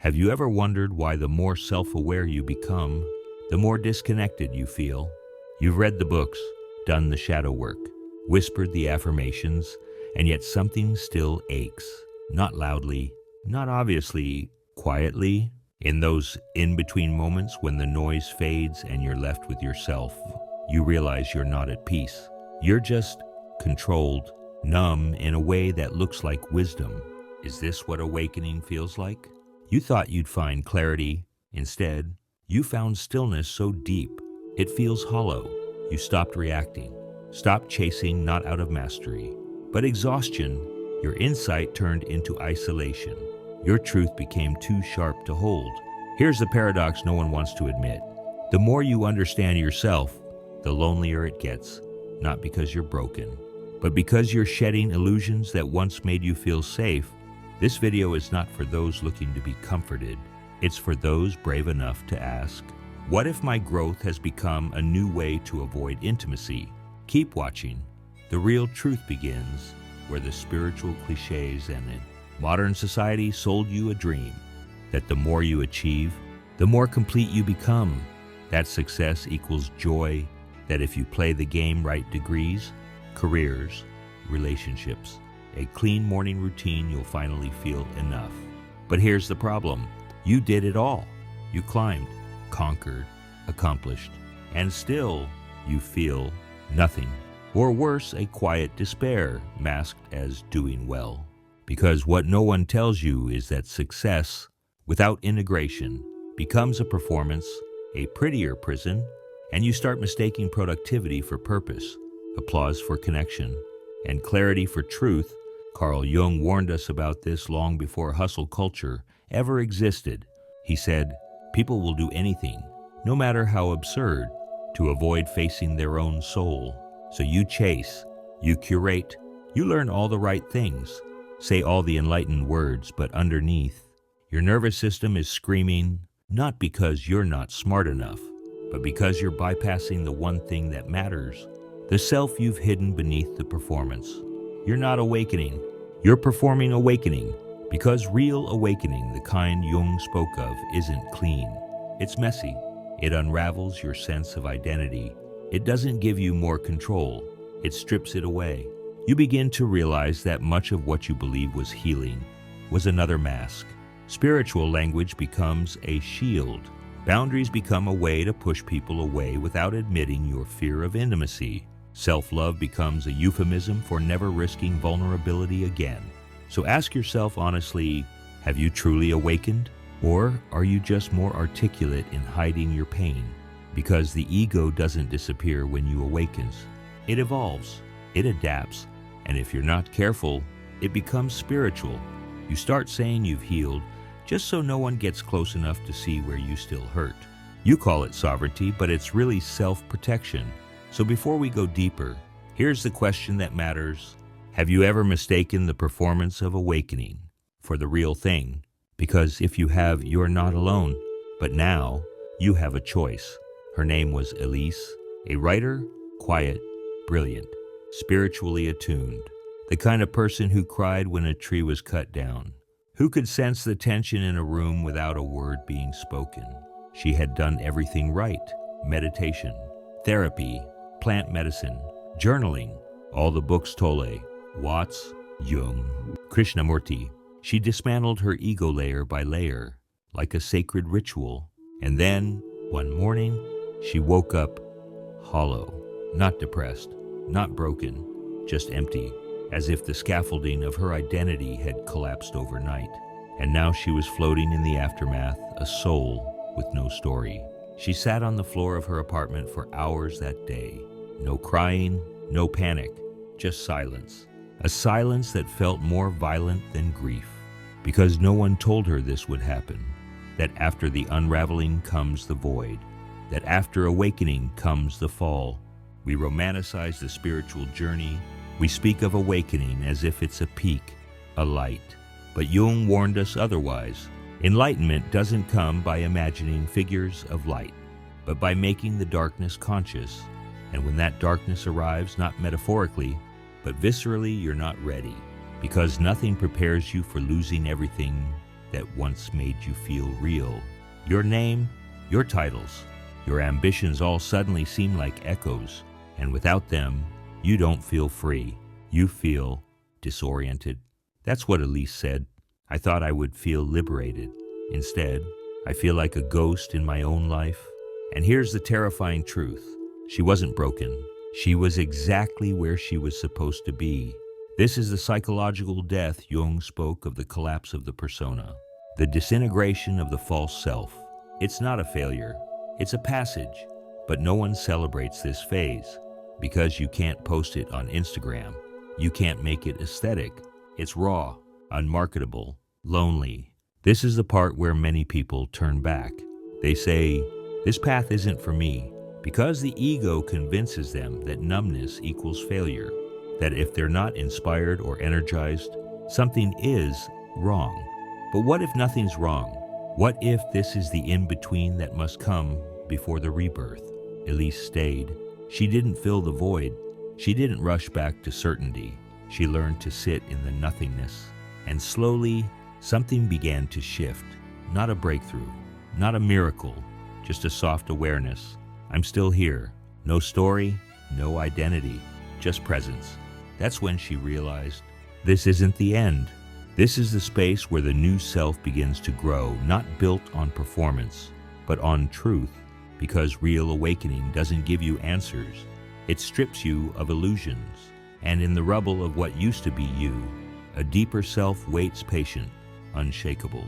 Have you ever wondered why the more self-aware you become, the more disconnected you feel? You've read the books, done the shadow work, whispered the affirmations, and yet something still aches. Not loudly, not obviously, quietly. In those in-between moments when the noise fades and you're left with yourself, you realize you're not at peace. You're just controlled, numb in a way that looks like wisdom. Is this what awakening feels like? You thought you'd find clarity. Instead, you found stillness so deep, it feels hollow. You stopped reacting, stopped chasing not out of mastery, but exhaustion. Your insight turned into isolation. Your truth became too sharp to hold. Here's the paradox no one wants to admit. The more you understand yourself, the lonelier it gets, not because you're broken, but because you're shedding illusions that once made you feel safe. This video is not for those looking to be comforted. It's for those brave enough to ask, what if my growth has become a new way to avoid intimacy? Keep watching. The real truth begins where the spiritual cliches ended. Modern society sold you a dream that the more you achieve, the more complete you become. That success equals joy, that if you play the game right, degrees, careers, relationships, a clean morning routine, you'll finally feel enough. But here's the problem. You did it all. You climbed, conquered, accomplished, and still you feel nothing. Or worse, a quiet despair masked as doing well. Because what no one tells you is that success, without integration, becomes a performance, a prettier prison, and you start mistaking productivity for purpose, applause for connection, and clarity for truth. Carl Jung warned us about this long before hustle culture ever existed. He said, people will do anything, no matter how absurd, to avoid facing their own soul. So you chase, you curate, you learn all the right things, say all the enlightened words, but underneath, your nervous system is screaming, not because you're not smart enough, but because you're bypassing the one thing that matters, the self you've hidden beneath the performance. You're not awakening, you're performing awakening, because real awakening, the kind Jung spoke of, isn't clean. It's messy. It unravels your sense of identity. It doesn't give you more control. It strips it away. You begin to realize that much of what you believe was healing was another mask. Spiritual language becomes a shield. Boundaries become a way to push people away without admitting your fear of intimacy. Self-love becomes a euphemism for never risking vulnerability again. So ask yourself honestly, have you truly awakened? Or are you just more articulate in hiding your pain? Because the ego doesn't disappear when you awaken. It evolves, it adapts, and if you're not careful, it becomes spiritual. You start saying you've healed just so no one gets close enough to see where you still hurt. You call it sovereignty, but it's really self-protection. So before we go deeper, here's the question that matters. Have you ever mistaken the performance of awakening for the real thing? Because if you have, you're not alone. But now, you have a choice. Her name was Elise, a writer, quiet, brilliant, spiritually attuned, the kind of person who cried when a tree was cut down, who could sense the tension in a room without a word being spoken. She had done everything right: meditation, therapy, plant medicine, journaling, all the books Tolle, Watts, Jung, Krishnamurti. She dismantled her ego layer by layer, like a sacred ritual. And then, one morning, she woke up hollow, not depressed, not broken, just empty, as if the scaffolding of her identity had collapsed overnight. And now she was floating in the aftermath, a soul with no story. She sat on the floor of her apartment for hours that day. No crying, no panic, just silence. A silence that felt more violent than grief. Because no one told her this would happen. That after the unraveling comes the void. That after awakening comes the fall. We romanticize the spiritual journey. We speak of awakening as if it's a peak, a light. But Jung warned us otherwise. Enlightenment doesn't come by imagining figures of light, but by making the darkness conscious. And when that darkness arrives, not metaphorically, but viscerally, you're not ready. Because nothing prepares you for losing everything that once made you feel real. Your name, your titles, your ambitions all suddenly seem like echoes, and without them, you don't feel free. You feel disoriented. That's what Elise said. I thought I would feel liberated. Instead, I feel like a ghost in my own life. And here's the terrifying truth. She wasn't broken. She was exactly where she was supposed to be. This is the psychological death Jung spoke of, the collapse of the persona, the disintegration of the false self. It's not a failure. It's a passage. But no one celebrates this phase because you can't post it on Instagram. You can't make it aesthetic. It's raw, unmarketable, lonely. This is the part where many people turn back. They say, this path isn't for me, because the ego convinces them that numbness equals failure, that if they're not inspired or energized, something is wrong. But what if nothing's wrong? What if this is the in-between that must come before the rebirth? Elise stayed. She didn't fill the void. She didn't rush back to certainty. She learned to sit in the nothingness. And slowly, something began to shift. Not a breakthrough, not a miracle, just a soft awareness. I'm still here. No story, no identity, just presence. That's when she realized, this isn't the end. This is the space where the new self begins to grow, not built on performance, but on truth. Because real awakening doesn't give you answers. It strips you of illusions. And in the rubble of what used to be you, a deeper self waits patient, unshakable,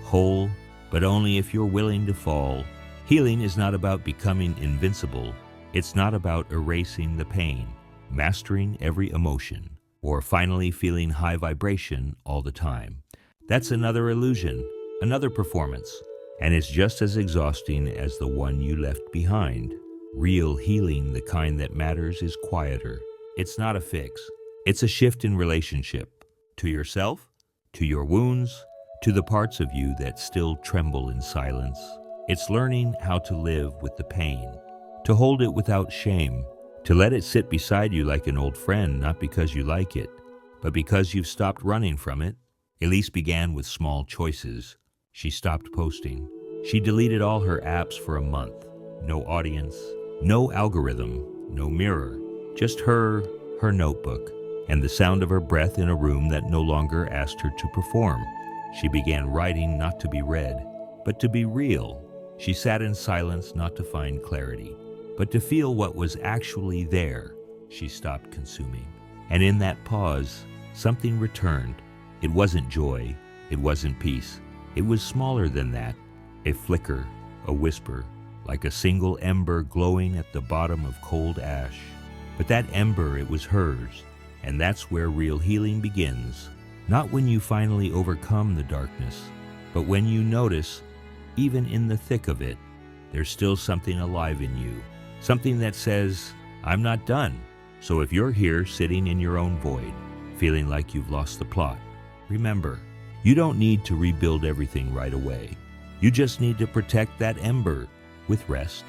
whole, but only if you're willing to fall. Healing is not about becoming invincible. It's not about erasing the pain, mastering every emotion, or finally feeling high vibration all the time. That's another illusion, another performance, and it's just as exhausting as the one you left behind. Real healing, the kind that matters, is quieter. It's not a fix. It's a shift in relationship. To yourself, to your wounds, to the parts of you that still tremble in silence. It's learning how to live with the pain, to hold it without shame, to let it sit beside you like an old friend, not because you like it, but because you've stopped running from it. Elise began with small choices. She stopped posting. She deleted all her apps for a month. No audience, no algorithm, no mirror, just her notebook, and the sound of her breath in a room that no longer asked her to perform. She began writing not to be read, but to be real. She sat in silence not to find clarity, but to feel what was actually there. She stopped consuming. And in that pause, something returned. It wasn't joy. It wasn't peace. It was smaller than that. A flicker, a whisper, like a single ember glowing at the bottom of cold ash. But that ember, it was hers. And that's where real healing begins. Not when you finally overcome the darkness, but when you notice, even in the thick of it, there's still something alive in you. Something that says, I'm not done. So if you're here sitting in your own void, feeling like you've lost the plot, remember, you don't need to rebuild everything right away. You just need to protect that ember with rest,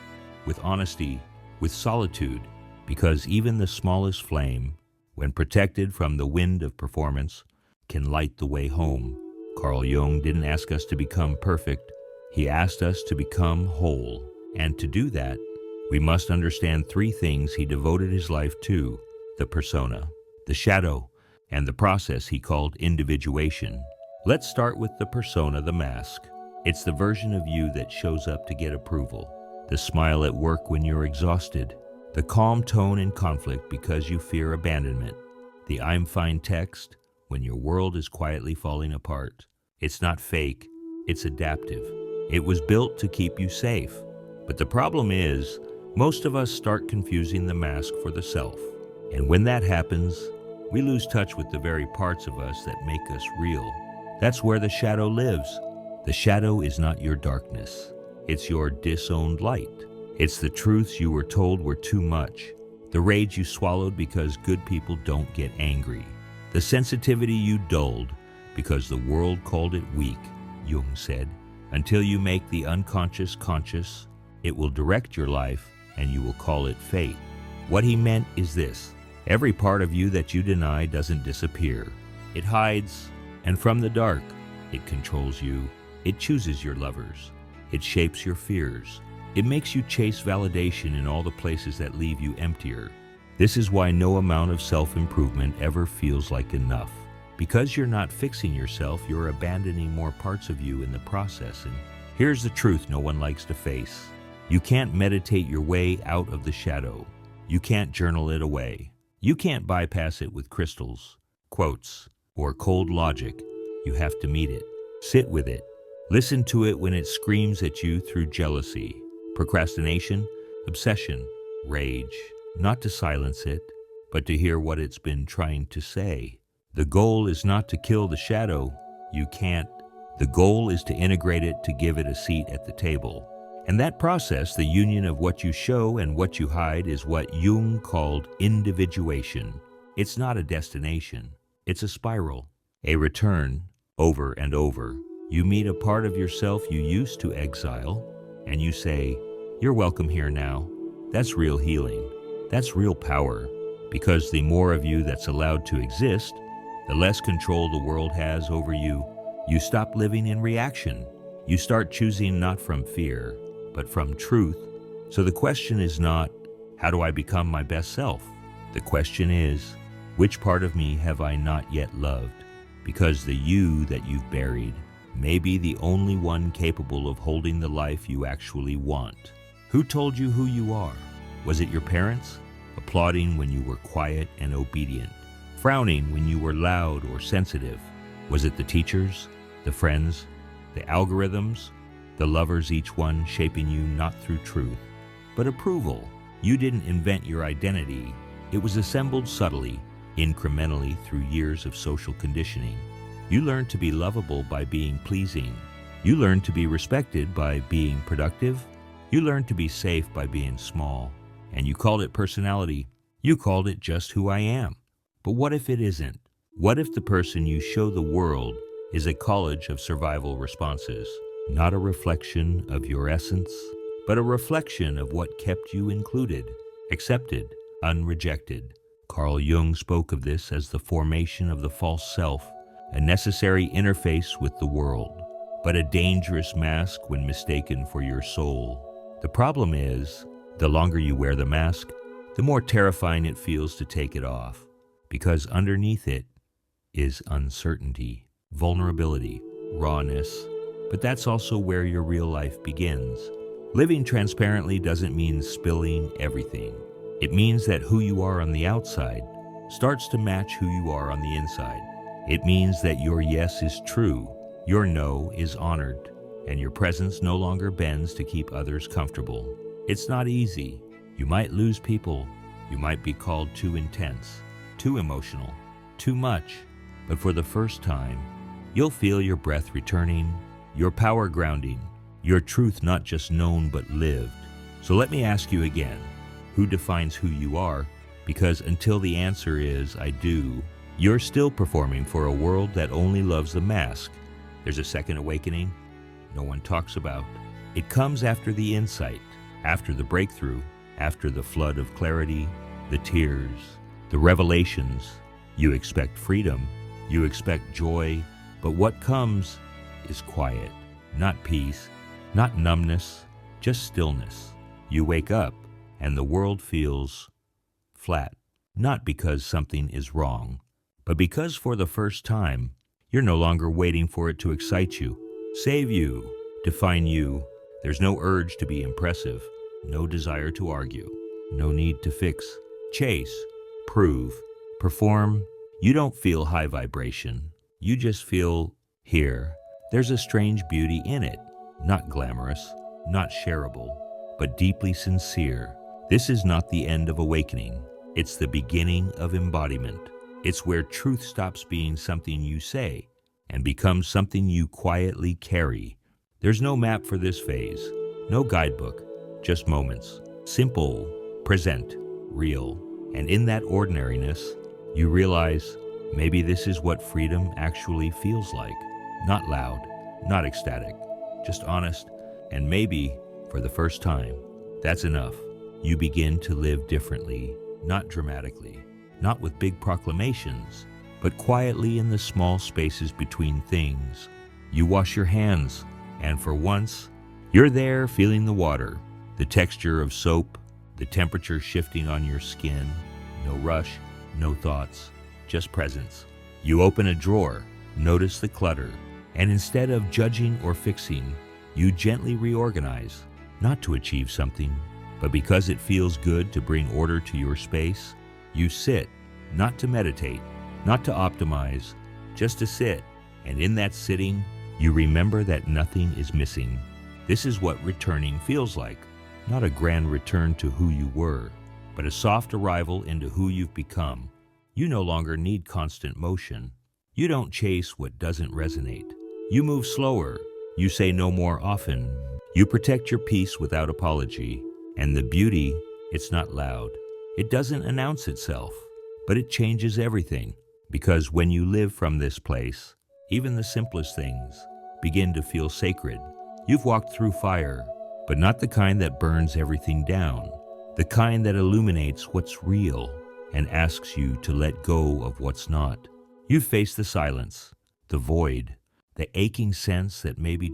with honesty, with solitude, because even the smallest flame, when protected from the wind of performance, can light the way home. Carl Jung didn't ask us to become perfect. He asked us to become whole. And to do that, we must understand three things he devoted his life to: the persona, the shadow, and the process he called individuation. Let's start with the persona, the mask. It's the version of you that shows up to get approval, the smile at work when you're exhausted, the calm tone in conflict because you fear abandonment, the I'm fine text when your world is quietly falling apart. It's not fake, it's adaptive. It was built to keep you safe. But the problem is, most of us start confusing the mask for the self. And when that happens, we lose touch with the very parts of us that make us real. That's where the shadow lives. The shadow is not your darkness. It's your disowned light. It's the truths you were told were too much, the rage you swallowed because good people don't get angry, the sensitivity you dulled because the world called it weak. Jung said, until you make the unconscious conscious, it will direct your life and you will call it fate. What he meant is this: every part of you that you deny doesn't disappear. It hides, and from the dark, It controls you. It chooses your lovers. It shapes your fears. It makes you chase validation in all the places that leave you emptier. This is why no amount of self-improvement ever feels like enough. Because you're not fixing yourself, you're abandoning more parts of you in the process. And here's the truth no one likes to face. You can't meditate your way out of the shadow. You can't journal it away. You can't bypass it with crystals, quotes, or cold logic. You have to meet it. Sit with it. Listen to it when it screams at you through jealousy, procrastination, obsession, rage. Not to silence it, but to hear what it's been trying to say. The goal is not to kill the shadow. You can't. The goal is to integrate it, to give it a seat at the table. And that process, the union of what you show and what you hide, is what Jung called individuation. It's not a destination. It's a spiral, a return, over and over. You meet a part of yourself you used to exile, and you say, "You're welcome here now." That's real healing. That's real power, because the more of you that's allowed to exist, the less control the world has over you. You stop living in reaction. You start choosing not from fear, but from truth. So the question is not, how do I become my best self? The question is, which part of me have I not yet loved? Because the you that you've buried may be the only one capable of holding the life you actually want. Who told you who you are? Was it your parents? Applauding when you were quiet and obedient, frowning when you were loud or sensitive? Was it the teachers, the friends, the algorithms, the lovers, each one shaping you not through truth, but approval? You didn't invent your identity. It was assembled subtly, incrementally through years of social conditioning. You learned to be lovable by being pleasing. You learned to be respected by being productive. You learned to be safe by being small. And you called it personality. You called it just who I am. But what if it isn't? What if the person you show the world is a college of survival responses? Not a reflection of your essence, but a reflection of what kept you included, accepted, unrejected. Carl Jung spoke of this as the formation of the false self, a necessary interface with the world, but a dangerous mask when mistaken for your soul. The problem is, the longer you wear the mask, the more terrifying it feels to take it off, because underneath it is uncertainty, vulnerability, rawness. But that's also where your real life begins. Living transparently doesn't mean spilling everything. It means that who you are on the outside starts to match who you are on the inside. It means that your yes is true, your no is honored, and your presence no longer bends to keep others comfortable. It's not easy. You might lose people. You might be called too intense, too emotional, too much. But for the first time, you'll feel your breath returning, your power grounding, your truth not just known but lived. So let me ask you again, who defines who you are? Because until the answer is, I do, you're still performing for a world that only loves the mask. There's a second awakening no one talks about. It comes after the insight, after the breakthrough, after the flood of clarity, the tears, the revelations. You expect freedom, you expect joy, but what comes is quiet, not peace, not numbness, just stillness. You wake up and the world feels flat, not because something is wrong, but because for the first time, you're no longer waiting for it to excite you, save you, define you. There's no urge to be impressive, no desire to argue, no need to fix, chase, prove, perform. You don't feel high vibration. You just feel here. There's a strange beauty in it, not glamorous, not shareable, but deeply sincere. This is not the end of awakening. It's the beginning of embodiment. It's where truth stops being something you say and becomes something you quietly carry. There's no map for this phase, no guidebook, just moments. Simple, present, real. And in that ordinariness, you realize maybe this is what freedom actually feels like. Not loud, not ecstatic, just honest. And maybe, for the first time, that's enough. You begin to live differently, not dramatically, not with big proclamations, but quietly in the small spaces between things. You wash your hands, and for once, you're there feeling the water, the texture of soap, the temperature shifting on your skin. No rush, no thoughts, just presence. You open a drawer, notice the clutter, and instead of judging or fixing, you gently reorganize, not to achieve something, but because it feels good to bring order to your space. You sit, not to meditate, not to optimize, just to sit, and in that sitting, you remember that nothing is missing. This is what returning feels like, not a grand return to who you were, but a soft arrival into who you've become. You no longer need constant motion. You don't chase what doesn't resonate. You move slower. You say no more often. You protect your peace without apology. And the beauty, it's not loud. It doesn't announce itself, but it changes everything. Because when you live from this place, even the simplest things begin to feel sacred. You've walked through fire, but not the kind that burns everything down. The kind that illuminates what's real and asks you to let go of what's not. You've faced the silence, the void, the aching sense that maybe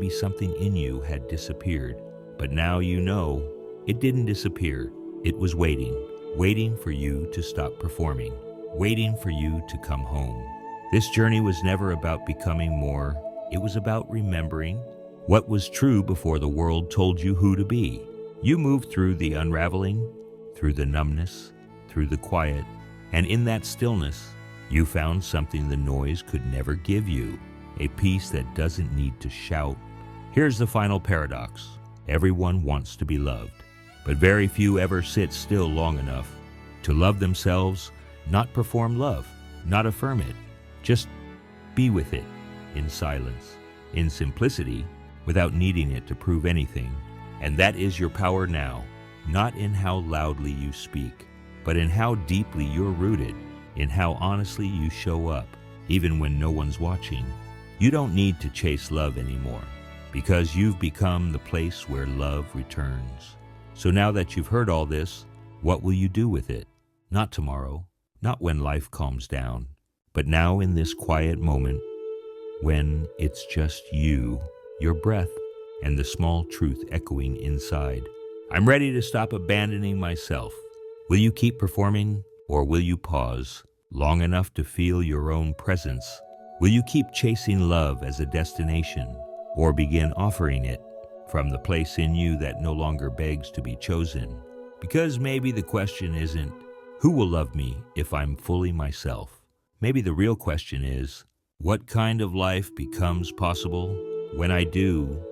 something in you had disappeared. But now you know it didn't disappear. It was waiting for you to stop performing, waiting for you to come home. This journey was never about becoming more. It was about remembering what was true before the world told you who to be. You moved through the unraveling, through the numbness, through the quiet, and in that stillness, you found something the noise could never give you, a peace that doesn't need to shout. Here's the final paradox. Everyone wants to be loved, but very few ever sit still long enough to love themselves, not perform love, not affirm it, just be with it in silence, in simplicity, without needing it to prove anything. And that is your power now, not in how loudly you speak, but in how deeply you're rooted, in how honestly you show up, even when no one's watching. You don't need to chase love anymore, because you've become the place where love returns. So now that you've heard all this, what will you do with it? Not tomorrow, not when life calms down, but now in this quiet moment, when it's just you, your breath, and the small truth echoing inside. I'm ready to stop abandoning myself. Will you keep performing, or will you pause long enough to feel your own presence? Will you keep chasing love as a destination, or begin offering it from the place in you that no longer begs to be chosen? Because maybe the question isn't, who will love me if I'm fully myself? Maybe the real question is, what kind of life becomes possible when I do